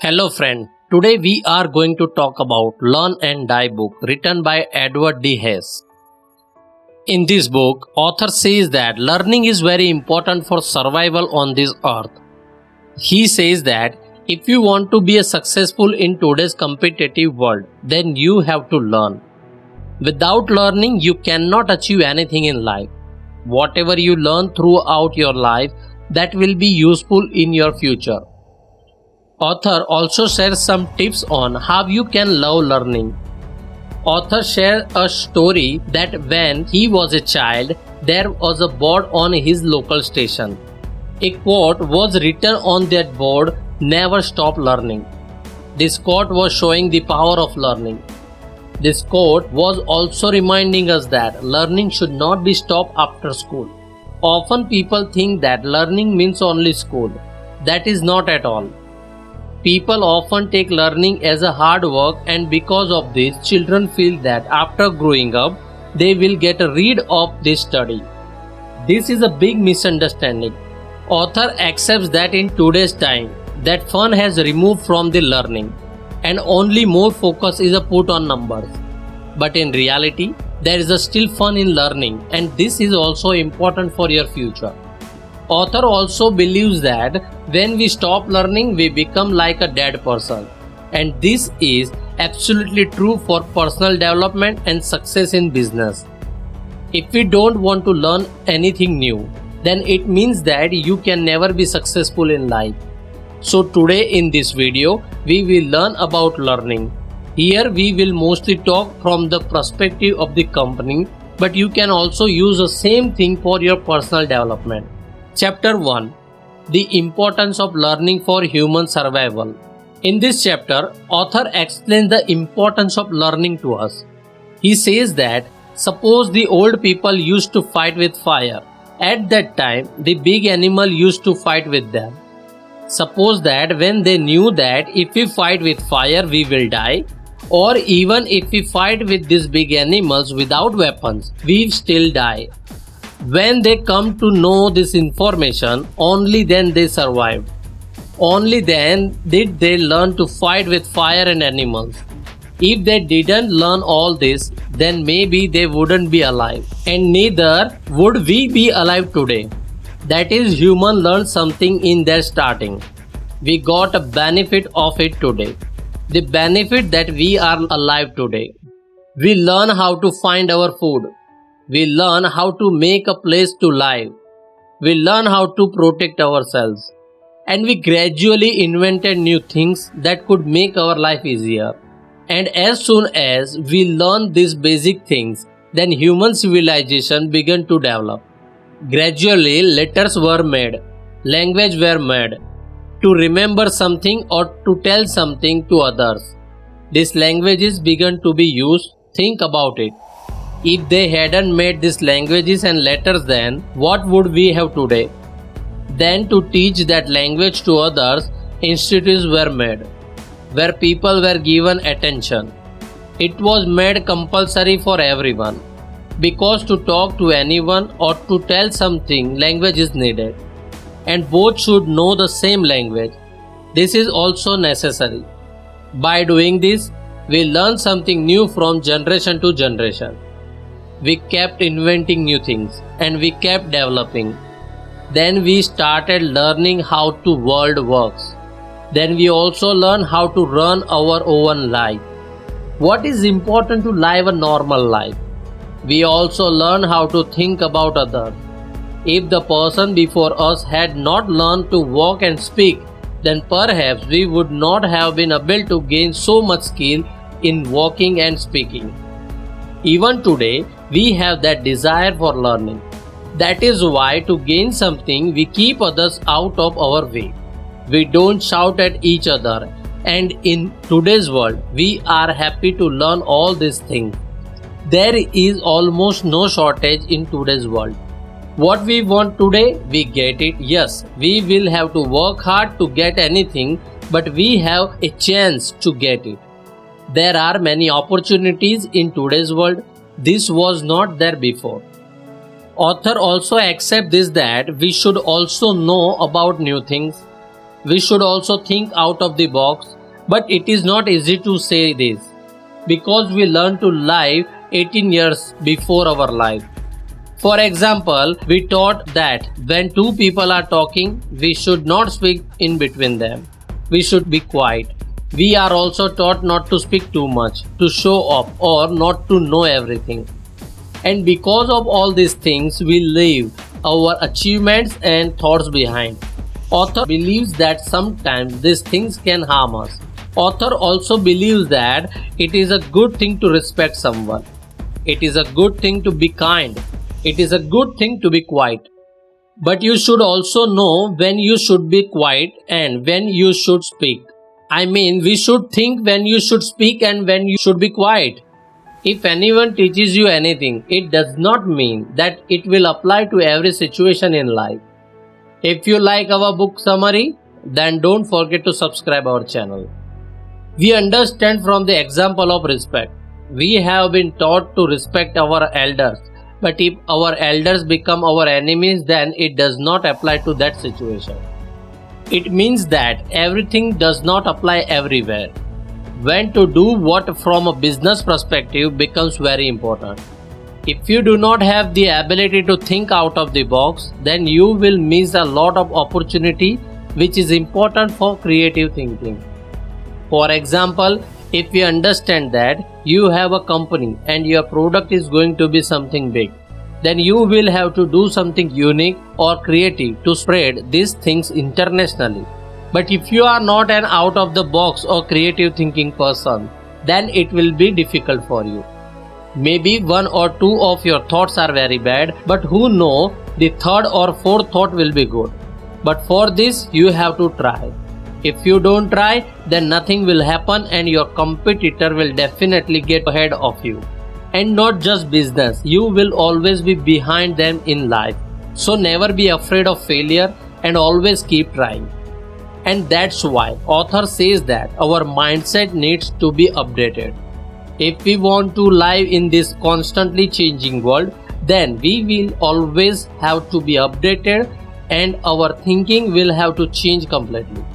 Hello friend, today we are going to talk about Learn and Die book written by Edward D. Hess. In this book, author says that learning is very important for survival on this earth. He says that if you want to be successful in today's competitive world, then you have to learn. Without learning, you cannot achieve anything in life. Whatever you learn throughout your life, that will be useful in your future. Author also shares some tips on how you can love learning. Author shares a story that when he was a child, there was a board on his local station. A quote was written on that board, "Never stop learning." This quote was showing the power of learning. This quote was also reminding us that learning should not be stopped after school. Often people think that learning means only school. That is not at all. People often take learning as a hard work, and because of this, children feel that after growing up, they will get rid of this study. This is a big misunderstanding. Author accepts that in today's time, that fun has removed from the learning, and only more focus is put on numbers. But in reality, there is still fun in learning, and this is also important for your future. Author also believes that when we stop learning, we become like a dead person. And this is absolutely true for personal development and success in business. If we don't want to learn anything new, then it means that you can never be successful in life. So today in this video, we will learn about learning. Here we will mostly talk from the perspective of the company, but you can also use the same thing for your personal development. Chapter 1. The importance of learning for human survival. In this chapter, author explains the importance of learning to us. He says that suppose the old people used to fight with fire. At that time, the big animal used to fight with them. Suppose that when they knew that if we fight with fire, we will die, or even if we fight with these big animals without weapons, we still die. When they come to know this information, only then they survived. Only then did they learn to fight with fire and animals. If they didn't learn all this, then maybe they wouldn't be alive. And neither would we be alive today. That is, humans learned something in their starting. We got a benefit of it today. The benefit that we are alive today. We learn how to find our food. We learn how to make a place to live. We learn how to protect ourselves. And we gradually invented new things that could make our life easier. And as soon as we learned these basic things, then human civilization began to develop. Gradually, letters were made, language were made, to remember something or to tell something to others. These languages began to be used. Think about it. If they hadn't made these languages and letters, then what would we have today? Then to teach that language to others, institutes were made, where people were given attention. It was made compulsory for everyone, because to talk to anyone or to tell something, language is needed. And both should know the same language. This is also necessary. By doing this, we learn something new from generation to generation. We kept inventing new things and we kept developing. Then we started learning how the world works. Then we also learn how to run our own life. What is important to live a normal life? We also learn how to think about others. If the person before us had not learned to walk and speak, then perhaps we would not have been able to gain so much skill in walking and speaking. Even today, we have that desire for learning. That is why to gain something, we keep others out of our way. We don't shout at each other. And in today's world, we are happy to learn all these things. There is almost no shortage in today's world. What we want today, we get it. Yes, we will have to work hard to get anything, but we have a chance to get it. There are many opportunities in today's world. This was not there before. Author also accepts this that we should also know about new things. we should also think out of the box, but it is not easy to say this because we learn to live 18 years before our life. For example, we taught that when two people are talking, we should not speak in between them. We should be quiet. We are also taught not to speak too much, to show off, or not to know everything. And because of all these things, we leave our achievements and thoughts behind. Author believes that sometimes these things can harm us. Author also believes that it is a good thing to respect someone. It is a good thing to be kind. It is a good thing to be quiet. But you should also know when you should be quiet and when you should speak. I mean, we should think when you should speak and when you should be quiet. If anyone teaches you anything, it does not mean that it will apply to every situation in life. If you like our book summary, then don't forget to subscribe our channel. We understand from the example of respect. We have been taught to respect our elders, but if our elders become our enemies, then it does not apply to that situation. It means that everything does not apply everywhere. When to do what from a business perspective becomes very important. If you do not have the ability to think out of the box, then you will miss a lot of opportunity which is important for creative thinking. For example, if you understand that you have a company and your product is going to be something big, then you will have to do something unique or creative to spread these things internationally. But if you are not an out of the box or creative thinking person, then it will be difficult for you. Maybe one or two of your thoughts are very bad, but who knows, the third or fourth thought will be good. But for this, you have to try. If you don't try, then nothing will happen and your competitor will definitely get ahead of you. And not just business, you will always be behind them in life. So never be afraid of failure and always keep trying. And that's why author says that our mindset needs to be updated. If we want to live in this constantly changing world, then we will always have to be updated and our thinking will have to change completely.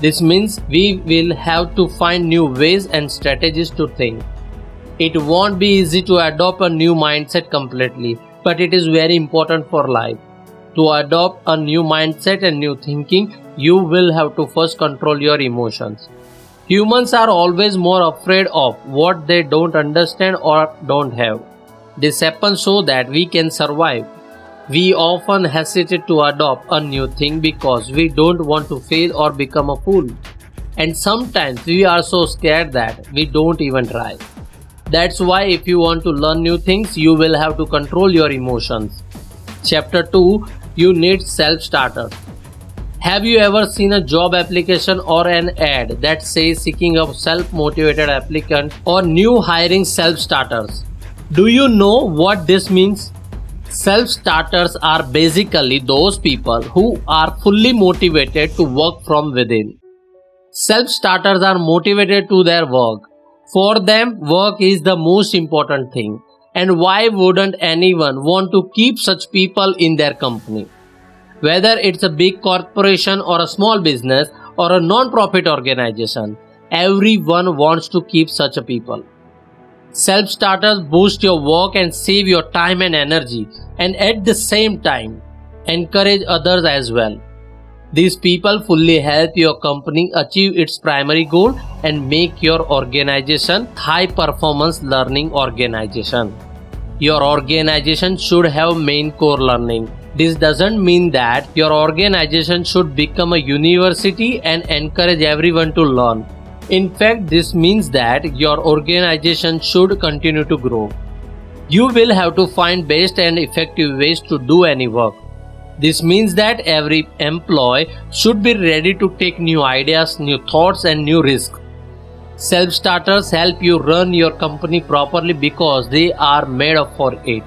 This means we will have to find new ways and strategies to think. It won't be easy to adopt a new mindset completely, but it is very important for life. To adopt a new mindset and new thinking, you will have to first control your emotions. Humans are always more afraid of what they don't understand or don't have. This happens so that we can survive. We often hesitate to adopt a new thing because we don't want to fail or become a fool. And sometimes we are so scared that we don't even try. That's why if you want to learn new things, you will have to control your emotions. Chapter 2, you need self-starters. Have you ever seen a job application or an ad that says seeking a self-motivated applicant or new hiring self-starters? Do you know what this means? Self-starters are basically those people who are fully motivated to work from within. Self-starters are motivated to their work. For them, work is the most important thing. And why wouldn't anyone want to keep such people in their company? Whether it's a big corporation or a small business or a non-profit organization, everyone wants to keep such a people. Self-starters boost your work and save your time and energy, and at the same time, encourage others as well. These people fully help your company achieve its primary goal and make your organization high-performance learning organization. Your organization should have main core learning. This doesn't mean that your organization should become a university and encourage everyone to learn. In fact, this means that your organization should continue to grow. You will have to find best and effective ways to do any work. This means that every employee should be ready to take new ideas, new thoughts, and new risks. Self-starters help you run your company properly because they are made up for it.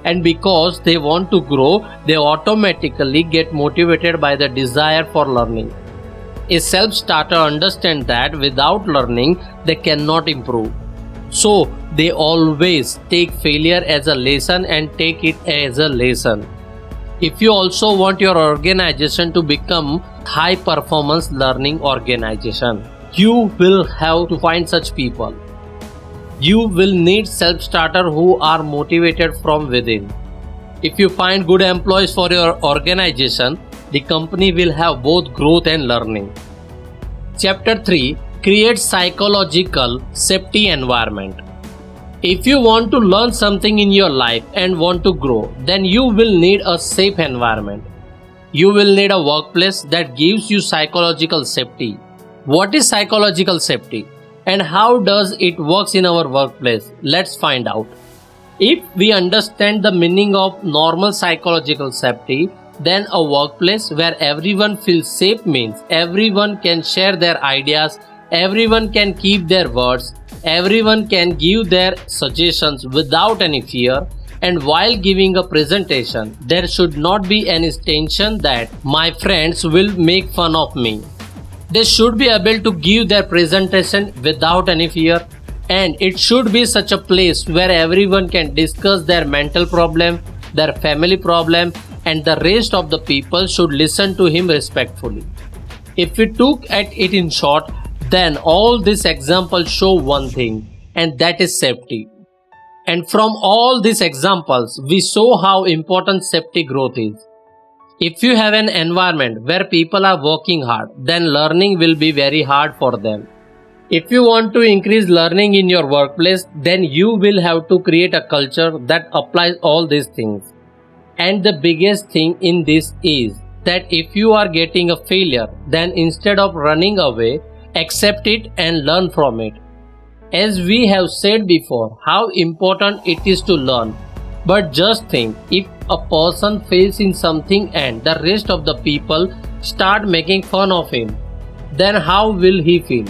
And because they want to grow, they automatically get motivated by the desire for learning. A self-starter understands that without learning, they cannot improve. So, they always take failure as a lesson and take it as a lesson. If you also want your organization to become high performance learning organization, you will have to find such people. You will need self-starters who are motivated from within. If you find good employees for your organization, the company will have both growth and learning. Chapter 3. Create psychological safety environment. If you want to learn something in your life and want to grow, then you will need a safe environment. You will need a workplace that gives you psychological safety. What is psychological safety and how does it work in our workplace? Let's find out. If we understand the meaning of normal psychological safety, then a workplace where everyone feels safe means everyone can share their ideas, everyone can keep their words, everyone can give their suggestions without any fear, and while giving a presentation, there should not be any tension that my friends will make fun of me. They should be able to give their presentation without any fear, and it should be such a place where everyone can discuss their mental problem, their family problem, and the rest of the people should listen to him respectfully. If we took at it in short, then all these examples show one thing, and that is safety. And from all these examples, we saw how important safety growth is. If you have an environment where people are working hard, then learning will be very hard for them. If you want to increase learning in your workplace, then you will have to create a culture that applies all these things. And the biggest thing in this is that if you are getting a failure, then instead of running away, accept it and learn from it. As we have said before, how important it is to learn. But just think, if a person fails in something and the rest of the people start making fun of him, then how will he feel?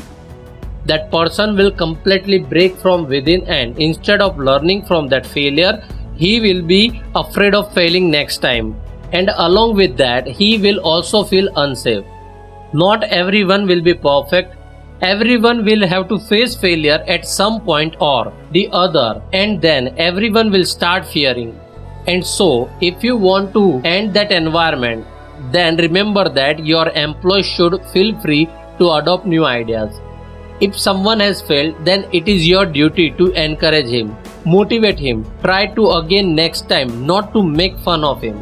That person will completely break from within, and instead of learning from that failure, he will be afraid of failing next time. And along with that, he will also feel unsafe. Not everyone will be perfect. Everyone will have to face failure at some point or the other, and then everyone will start fearing. And so, if you want to end that environment, then remember that your employees should feel free to adopt new ideas. If someone has failed, then it is your duty to encourage him, motivate him, try to again next time, not to make fun of him.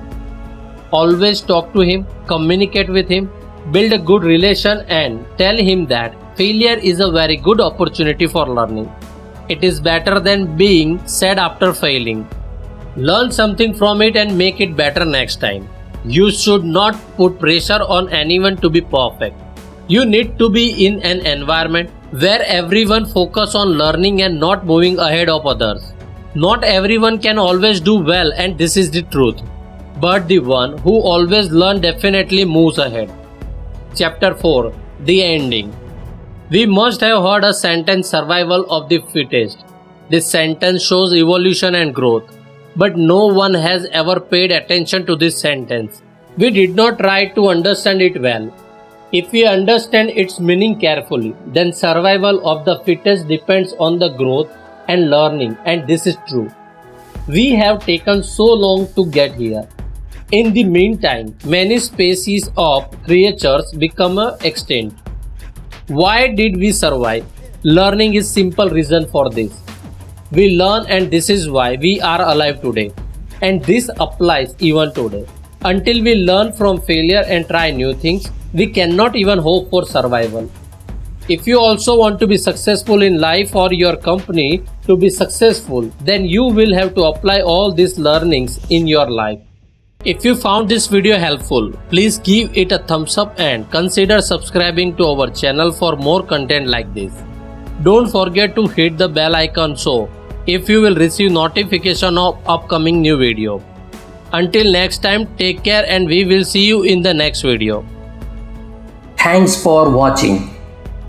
Always talk to him, communicate with him, build a good relation, and tell him that failure is a very good opportunity for learning. It is better than being sad after failing. Learn something from it and make it better next time. You should not put pressure on anyone to be perfect. You need to be in an environment where everyone focus on learning and not moving ahead of others. Not everyone can always do well, and this is the truth. But the one who always learns definitely moves ahead. Chapter 4. The Ending. We must have heard a sentence, survival of the fittest. This sentence shows evolution and growth. But no one has ever paid attention to this sentence. We did not try to understand it well. If we understand its meaning carefully, then survival of the fittest depends on the growth and learning, and this is true. We have taken so long to get here. In the meantime, many species of creatures become extinct. Why did we survive? Learning is simple reason for this. We learn, and this is why we are alive today. And this applies even today. Until we learn from failure and try new things, we cannot even hope for survival. If you also want to be successful in life or your company to be successful, then you will have to apply all these learnings in your life. If you found this video helpful, please give it a thumbs up and consider subscribing to our channel for more content like this. Don't forget to hit the bell icon so if you will receive notification of upcoming new video. Until next time, take care and we will see you in the next video. Thanks for watching.